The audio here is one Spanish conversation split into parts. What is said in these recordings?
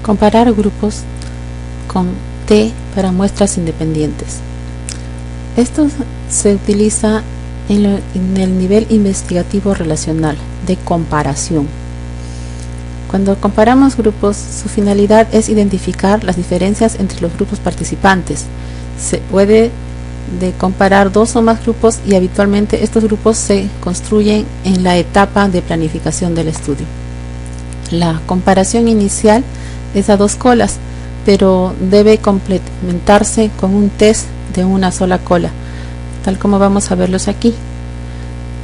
Comparar grupos con T para muestras independientes. Esto se utiliza en el nivel investigativo relacional de comparación. Cuando comparamos grupos, su finalidad es identificar las diferencias entre los grupos participantes. Se puede comparar dos o más grupos y habitualmente estos grupos se construyen en la etapa de planificación del estudio. La comparación inicial es a dos colas, pero debe complementarse con un test de una sola cola, tal como vamos a verlos aquí.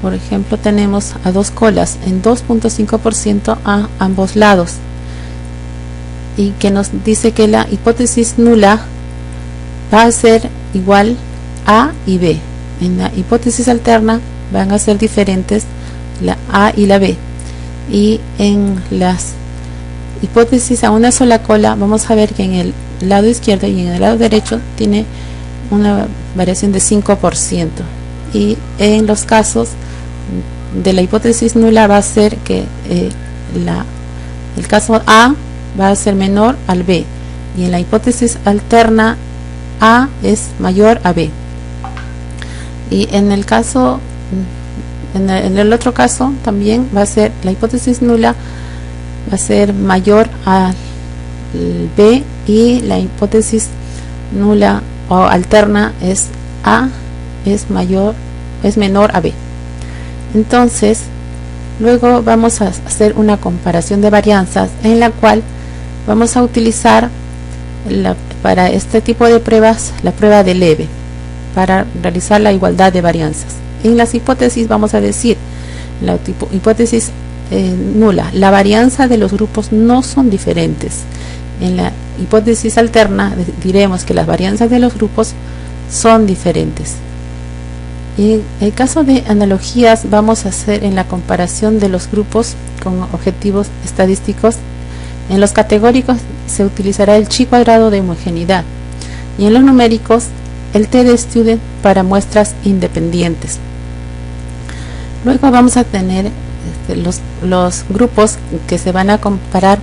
Por ejemplo, tenemos a dos colas en 2.5% a ambos lados, y que nos dice que la hipótesis nula va a ser igual A y B. En la hipótesis alterna van a ser diferentes la A y la B, y en las hipótesis a una sola cola vamos a ver que en el lado izquierdo y en el lado derecho tiene una variación de 5%, y en los casos de la hipótesis nula va a ser que el caso A va a ser menor al B, y en la hipótesis alterna A es mayor a B, y en el caso en el otro caso también va a ser la hipótesis nula va a ser mayor al B, y la hipótesis nula o alterna es A es menor a B. Entonces, luego vamos a hacer una comparación de varianzas, en la cual vamos a utilizar para este tipo de pruebas la prueba de Leve para realizar la igualdad de varianzas. En las hipótesis vamos a decir la hipótesis nula, la varianza de los grupos no son diferentes. En la hipótesis alterna diremos que las varianzas de los grupos son diferentes. En el caso de analogías vamos a hacer en la comparación de los grupos con objetivos estadísticos. En los categóricos se utilizará el chi cuadrado de homogeneidad, y en los numéricos el t de student para muestras independientes. Luego vamos a tener los grupos que se van a comparar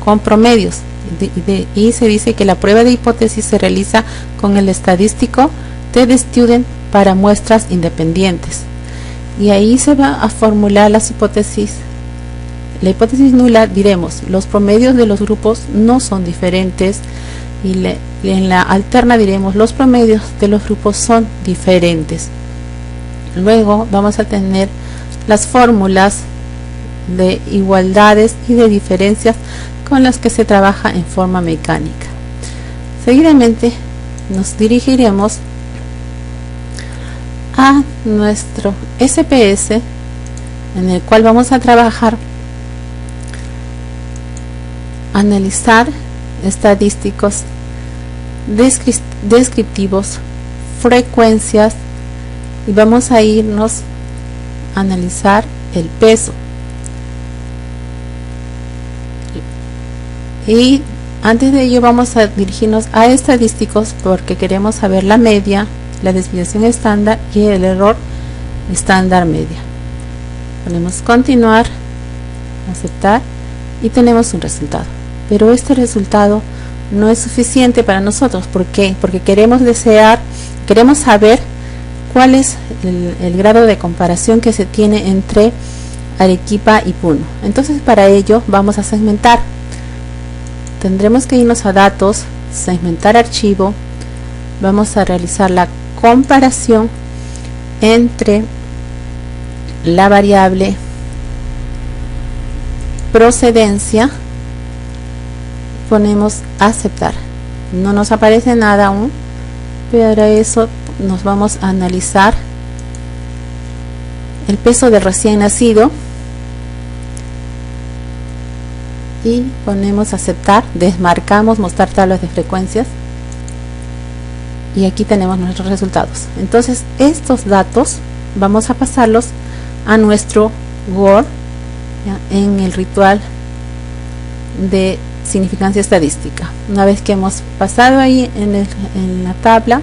con promedios, y se dice que la prueba de hipótesis se realiza con el estadístico t de student para muestras independientes, y ahí se va a formular las hipótesis. La hipótesis nula diremos los promedios de los grupos no son diferentes, y en la alterna diremos los promedios de los grupos son diferentes. Luego vamos a tener las fórmulas de igualdades y de diferencias con las que se trabaja en forma mecánica. Seguidamente nos dirigiremos a nuestro SPS, en el cual vamos a trabajar, analizar estadísticos, descriptivos, frecuencias, y vamos a irnos a analizar el peso. Y antes de ello vamos a dirigirnos a estadísticos, porque queremos saber la media, la desviación estándar y el error estándar media. Ponemos continuar, aceptar, y tenemos un resultado. Pero este resultado no es suficiente para nosotros. ¿Por qué? Porque queremos saber cuál es el grado de comparación que se tiene entre Arequipa y Puno. Entonces, para ello vamos a segmentar. Tendremos que irnos a datos, segmentar archivo. Vamos a realizar la comparación entre la variable procedencia. Ponemos aceptar. No nos aparece nada aún, pero para eso nos vamos a analizar el peso del recién nacido, y ponemos aceptar. Desmarcamos mostrar tablas de frecuencias, y aquí tenemos nuestros resultados. Entonces estos datos vamos a pasarlos a nuestro Word, ¿ya?, en el ritual de significancia estadística. Una vez que hemos pasado ahí en la tabla,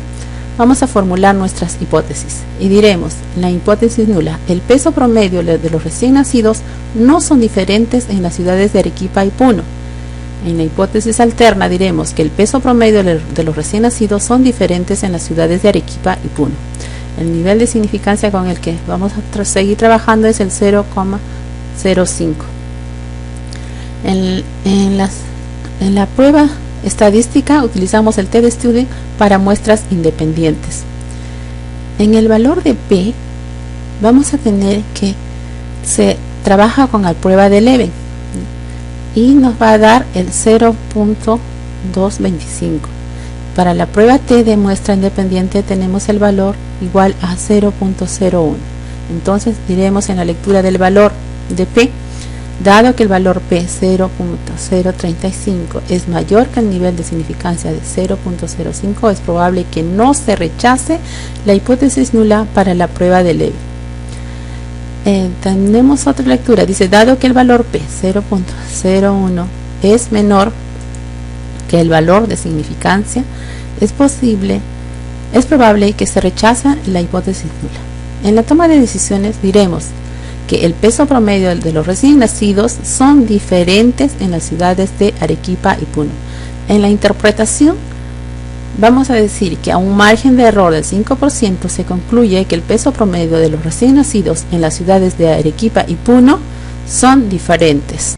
vamos a formular nuestras hipótesis, y diremos: la hipótesis nula, el peso promedio de los recién nacidos no son diferentes en las ciudades de Arequipa y Puno. En la hipótesis alterna diremos que el peso promedio de los recién nacidos son diferentes en las ciudades de Arequipa y Puno. El nivel de significancia con el que vamos a seguir trabajando es el 0,05. En la prueba estadística utilizamos el t-Student para muestras independientes. En el valor de P vamos a tener que se trabaja con la prueba de Leven y nos va a dar el 0.225. Para la prueba T de muestra independiente tenemos el valor igual a 0.01. Entonces diremos en la lectura del valor de P, dado que el valor P 0.035 es mayor que el nivel de significancia de 0.05, es probable que no se rechace la hipótesis nula para la prueba de Leven. Tenemos otra lectura, dice, dado que el valor P 0.01 es menor que el valor de significancia, es probable que se rechace la hipótesis nula. En la toma de decisiones diremos que el peso promedio de los recién nacidos son diferentes en las ciudades de Arequipa y Puno. En la interpretación vamos a decir que a un margen de error del 5% se concluye que el peso promedio de los recién nacidos en las ciudades de Arequipa y Puno son diferentes.